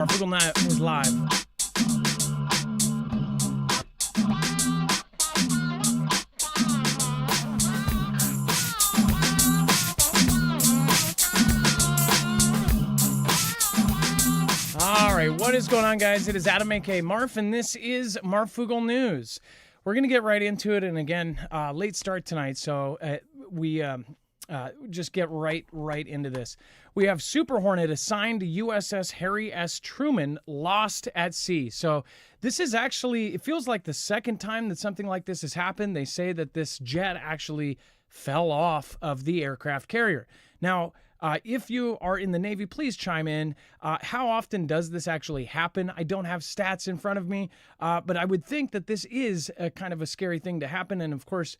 Marfoogle is live. All right, what is going on, guys? It is Adam, aka Marf, and this is Marfoogle News. We're going to get right into it, and again, late start tonight, so we just get right into this. We have Super Hornet assigned to USS Harry S. Truman, lost at sea. So this is actually, it feels like the second time that something like this has happened. They say that this jet actually fell off of the aircraft carrier. Now, if you are in the Navy, please chime in. How often does this actually happen? I don't have stats in front of me, but I would think that this is a kind of a scary thing to happen. And of course,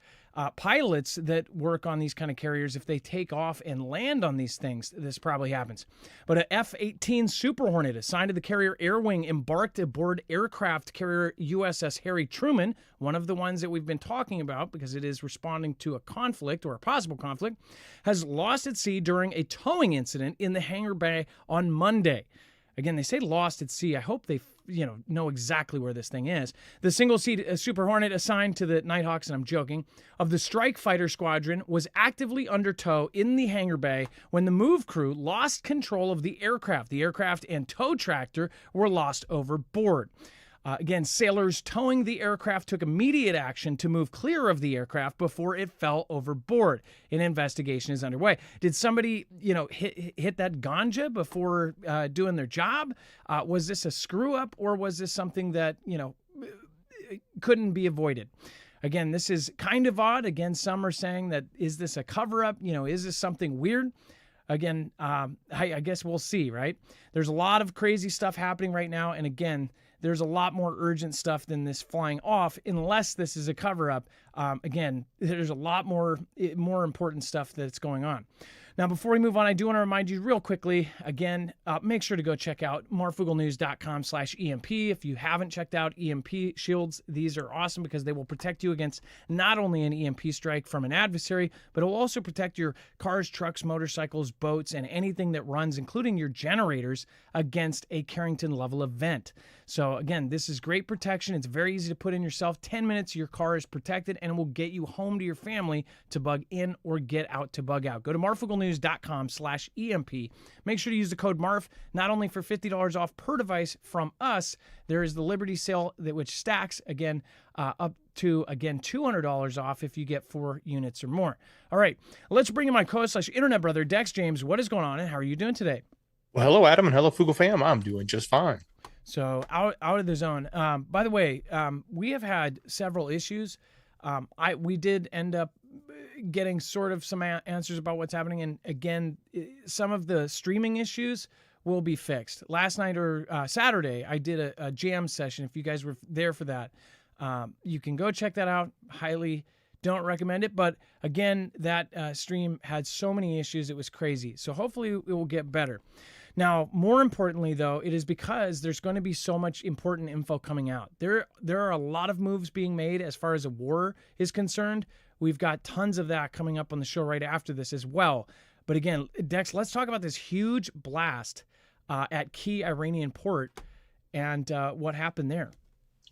pilots that work on these kind of carriers, if they take off and land on these things, this probably happens. But a F-18 Super Hornet assigned to the carrier Air Wing embarked aboard aircraft carrier USS Harry Truman, one of the ones that we've been talking about because it is responding to a conflict or a possible conflict, has lost at sea during a towing incident in the hangar bay on Monday. Again, they say lost at sea. I hope they know exactly where this thing is. The single-seat Super Hornet assigned to the Nighthawks, and I'm joking, of the Strike Fighter Squadron was actively under tow in the hangar bay when the move crew lost control of the aircraft. The aircraft and tow tractor were lost overboard. Again, sailors towing the aircraft took immediate action to move clear of the aircraft before it fell overboard. An investigation is underway. Did somebody, hit that ganja before doing their job? Was this a screw up, or was this something that, couldn't be avoided? Again, this is kind of odd. Again, some are saying that, is this a cover up? Is this something weird? Again, I guess we'll see, right? There's a lot of crazy stuff happening right now. And again, there's a lot more urgent stuff than this flying off, unless this is a cover-up. Again, there's a lot more important stuff that's going on. Now, before we move on, I do want to remind you real quickly, again, make sure to go check out marfooglenews.com/EMP. If you haven't checked out EMP Shields, these are awesome because they will protect you against not only an EMP strike from an adversary, but it will also protect your cars, trucks, motorcycles, boats, and anything that runs, including your generators, against a Carrington-level event. So again, this is great protection. It's very easy to put in yourself. 10 minutes, your car is protected, and it will get you home to your family to bug in or get out to bug out. Go to marfooglenews.com/EMP. Make sure to use the code MARF, not only for $50 off per device from us. There is the Liberty sale which stacks, again, up to, again, $200 off if you get 4 units or more. All right, let's bring in my co-host/internet brother, Dex James. What is going on, and how are you doing today? Well, hello, Adam, and hello, Foogle fam. I'm doing just fine. So out of the zone. By the way, we have had several issues. We did end up getting sort of some answers about what's happening. And again, some of the streaming issues will be fixed. Last night or Saturday, I did a jam session. If you guys were there for that, you can go check that out. Highly don't recommend it. But again, that stream had so many issues. It was crazy. So hopefully it will get better. Now, more importantly, though, it is because there's going to be so much important info coming out. There are a lot of moves being made as far as a war is concerned. We've got tons of that coming up on the show right after this as well. But again, Dex, let's talk about this huge blast at key Iranian port and what happened there.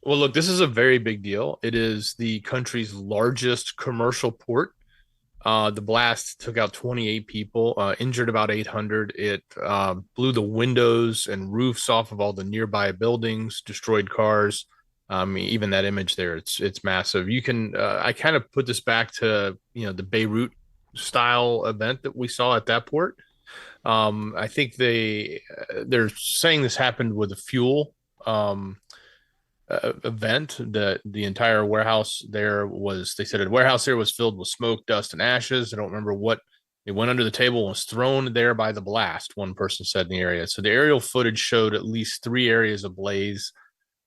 Well, look, this is a very big deal. It is the country's largest commercial port. The blast took out 28 people, injured about 800. It blew the windows and roofs off of all the nearby buildings, destroyed cars. Even that image there, it's massive. You can, I kind of put this back to, the Beirut style event that we saw at that port. I think they're saying this happened with a fuel event. The entire warehouse there was, they said a warehouse there was filled with smoke, dust, and ashes. I don't remember what, it went under the table and was thrown there by the blast, one person said in the area. So the aerial footage showed at least 3 areas ablaze.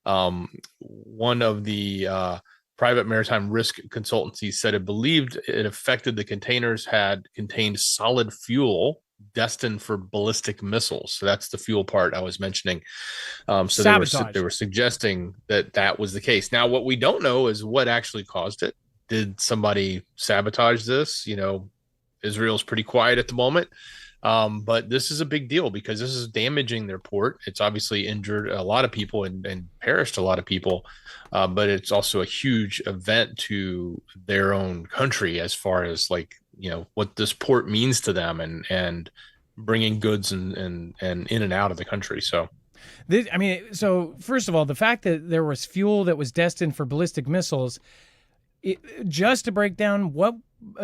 One of the private maritime risk consultancies said it believed it affected the containers had contained solid fuel destined for ballistic missiles. So that's the fuel part I was mentioning. So they were suggesting that was the case. Now, what we don't know is what actually caused it. Did somebody sabotage this? Israel's pretty quiet at the moment. But this is a big deal because this is damaging their port. It's obviously injured a lot of people and perished a lot of people, but it's also a huge event to their own country as far as like, what this port means to them and bringing goods and in and out of the country. So So first of all, the fact that there was fuel that was destined for ballistic missiles, just to break down what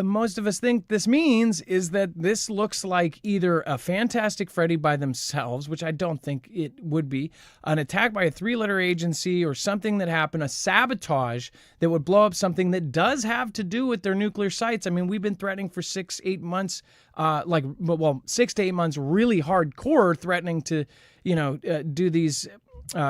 most of us think this means, is that this looks like either a Fantastic Freddy by themselves, which I don't think it would be, an attack by a 3-letter agency or something that happened, a sabotage that would blow up something that does have to do with their nuclear sites. I mean, we've been threatening for 6-8 months, 6 to 8 months, really hardcore threatening to, do these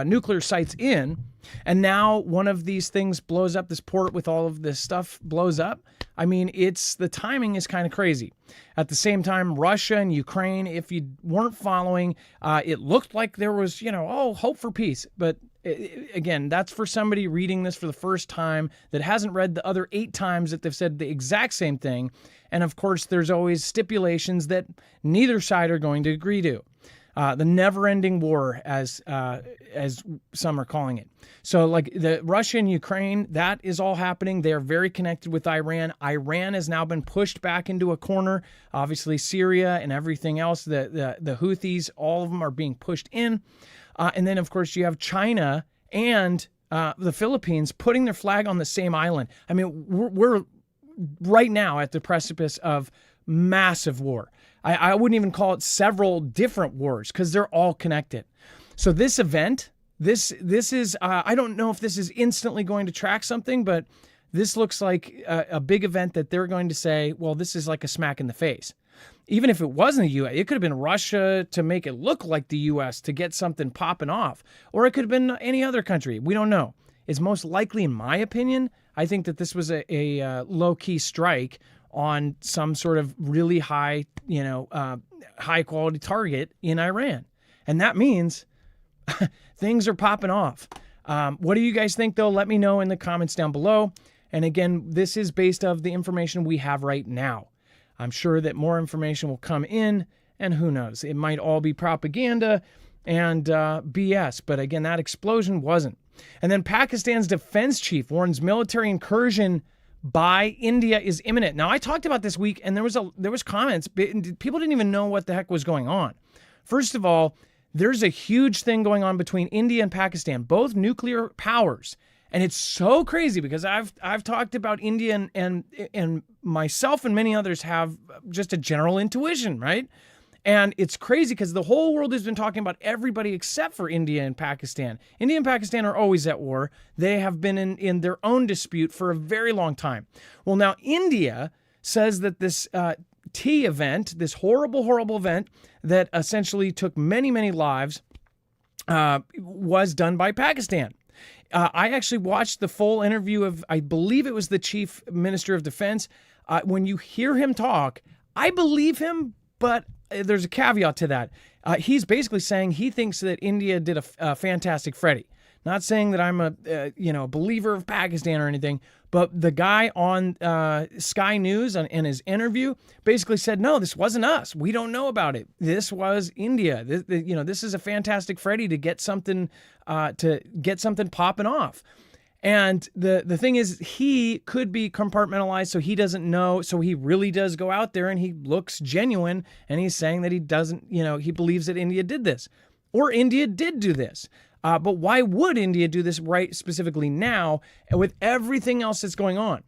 nuclear sites in. And now one of these things blows up, this port with all of this stuff blows up. I mean, the timing is kind of crazy. At the same time, Russia and Ukraine, if you weren't following, it looked like there was, hope for peace. But again, that's for somebody reading this for the first time that hasn't read the other 8 times that they've said the exact same thing. And of course, there's always stipulations that neither side are going to agree to. The never-ending war, as some are calling it. So, like the Russia and Ukraine, that is all happening. They are very connected with Iran. Iran has now been pushed back into a corner. Obviously, Syria and everything else, the Houthis, all of them are being pushed in. And then, of course, you have China and the Philippines putting their flag on the same island. I mean, we're right now at the precipice of massive war. I wouldn't even call it several different wars because they're all connected. So this event, this is, I don't know if this is instantly going to track something, but this looks like a big event that they're going to say, well, this is like a smack in the face. Even if it wasn't the U.S., it could have been Russia to make it look like the U.S. to get something popping off, or it could have been any other country. We don't know. It's most likely, in my opinion, I think that this was a low-key strike on some sort of really high, high quality target in Iran. And that means things are popping off. What do you guys think, though? Let me know in the comments down below. And again, this is based off the information we have right now. I'm sure that more information will come in, and who knows? It might all be propaganda and BS. But again, that explosion wasn't. And then Pakistan's defense chief warns military incursion by India is imminent. Now, I talked about this week, and there was comments. People didn't even know what the heck was going on. First of all, there's a huge thing going on between India and Pakistan, both nuclear powers. And it's so crazy because I've talked about India and myself and many others have just a general intuition, right? And it's crazy because the whole world has been talking about everybody except for India and Pakistan. India and Pakistan are always at war. They have been in their own dispute for a very long time. Well, now India says that this tea event, this horrible, horrible event that essentially took many, many lives, was done by Pakistan. I actually watched the full interview of, I believe it was the chief minister of defense. When you hear him talk, I believe him, but there's a caveat to that. He's basically saying he thinks that India did a Fantastic Freddy. Not saying that I'm a believer of Pakistan or anything, but the guy on Sky News in his interview basically said, no, this wasn't us. We don't know about it. This was India. This is a Fantastic Freddy to get something popping off. And the thing is, he could be compartmentalized, so he doesn't know. So he really does go out there and he looks genuine, and he's saying that he doesn't, he believes that India did this, or India did do this. But why would India do this right specifically now with everything else that's going on?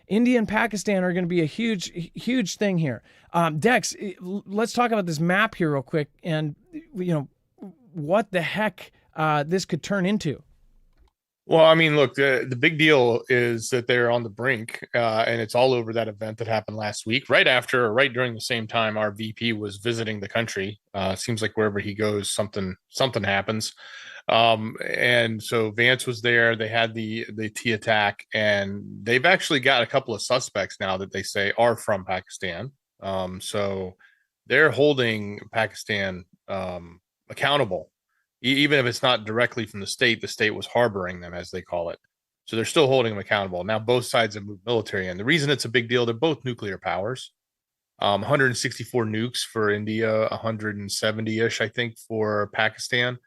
India and Pakistan are going to be a huge, huge thing here. Dex, let's talk about this map here real quick, and what the heck this could turn into. Well, I mean, look, the big deal is that they're on the brink, and it's all over that event that happened last week, right during the same time our VP was visiting the country. Seems like wherever he goes, something happens. And so Vance was there. They had the T attack, and they've actually got a couple of suspects now that they say are from Pakistan. So they're holding Pakistan accountable. Even if it's not directly from the state was harboring them, as they call it. So they're still holding them accountable. Now both sides have moved military in. The reason it's a big deal, they're both nuclear powers. 164 nukes for India, 170-ish, I think, for Pakistan.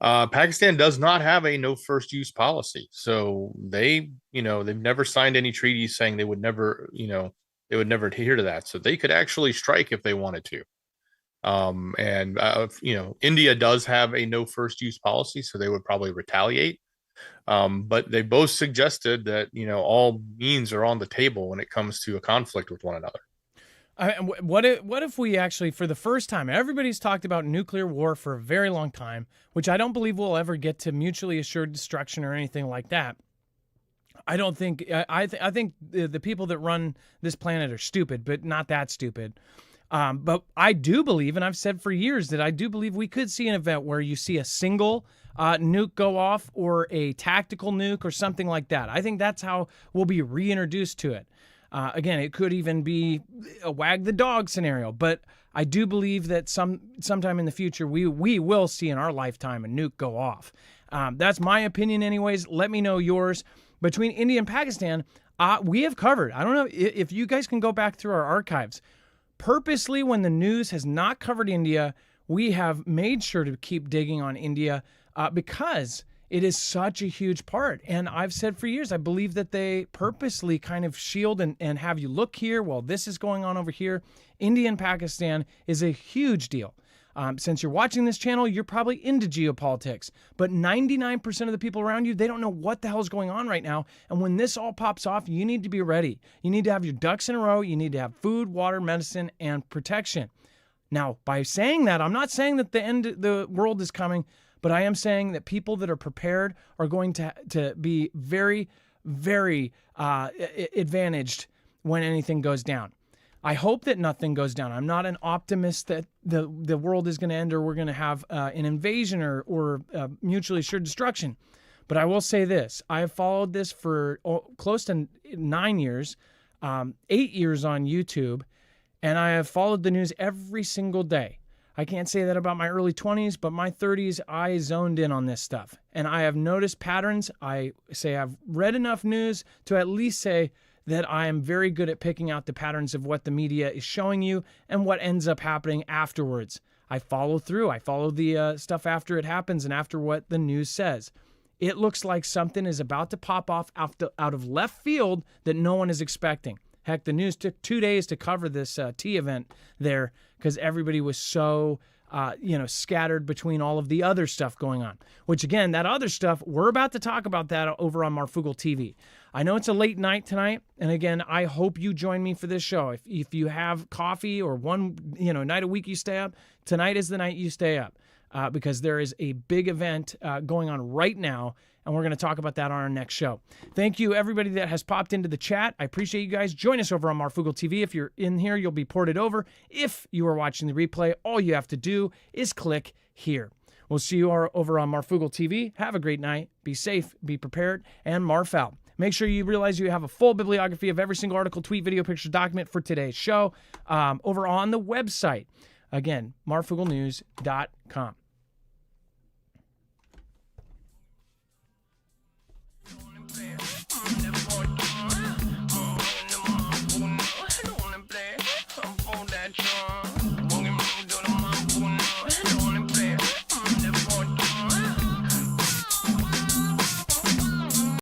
Pakistan does not have a no first use policy. So they've never signed any treaties saying they would never adhere to that. So they could actually strike if they wanted to. India does have a no first use policy, so they would probably retaliate. But they both suggested that, all means are on the table when it comes to a conflict with one another. What if we actually, for the first time, everybody's talked about nuclear war for a very long time, which I don't believe we'll ever get to mutually assured destruction or anything like that. I don't think, I think the people that run this planet are stupid, but not that stupid. But I do believe, and I've said for years, that I do believe we could see an event where you see a single nuke go off or a tactical nuke or something like that. I think that's how we'll be reintroduced to it. Again, it could even be a wag the dog scenario, but I do believe that sometime in the future we will see in our lifetime a nuke go off. That's my opinion anyways. Let me know yours. Between India and Pakistan, we have covered. I don't know if you guys can go back through our archives. Purposely, when the news has not covered India, we have made sure to keep digging on India because it is such a huge part. And I've said for years, I believe that they purposely kind of shield and have you look here while this is going on over here. India and Pakistan is a huge deal. Since you're watching this channel, you're probably into geopolitics, but 99% of the people around you, they don't know what the hell is going on right now. And when this all pops off, you need to be ready. You need to have your ducks in a row. You need to have food, water, medicine, and protection. Now, by saying that, I'm not saying that the end of the world is coming, but I am saying that people that are prepared are going to be very, very advantaged when anything goes down. I hope that nothing goes down. I'm not an optimist that the world is going to end or we're going to have an invasion or mutually assured destruction. But I will say this. I have followed this for close to 9 years, 8 years on YouTube, and I have followed the news every single day. I can't say that about my early 20s, but my 30s, I zoned in on this stuff. And I have noticed patterns. I say I've read enough news to at least say that I am very good at picking out the patterns of what the media is showing you and what ends up happening afterwards. I follow through. I follow the stuff after it happens and after what the news says. It looks like something is about to pop off out of left field that no one is expecting. Heck, the news took 2 days to cover this tea event there because everybody was so scattered between all of the other stuff going on. Which again, that other stuff, we're about to talk about that over on Marfoogle TV. I know it's a late night tonight, and again, I hope you join me for this show. If you have coffee or one night a week you stay up, tonight is the night you stay up because there is a big event going on right now, and we're going to talk about that on our next show. Thank you, everybody that has popped into the chat. I appreciate you guys. Join us over on Marfoogle TV. If you're in here, you'll be ported over. If you are watching the replay, all you have to do is click here. We'll see you over on Marfoogle TV. Have a great night. Be safe, be prepared, and Marf out. Make sure you realize you have a full bibliography of every single article, tweet, video, picture, document for today's show over on the website. Again, marfooglenews.com.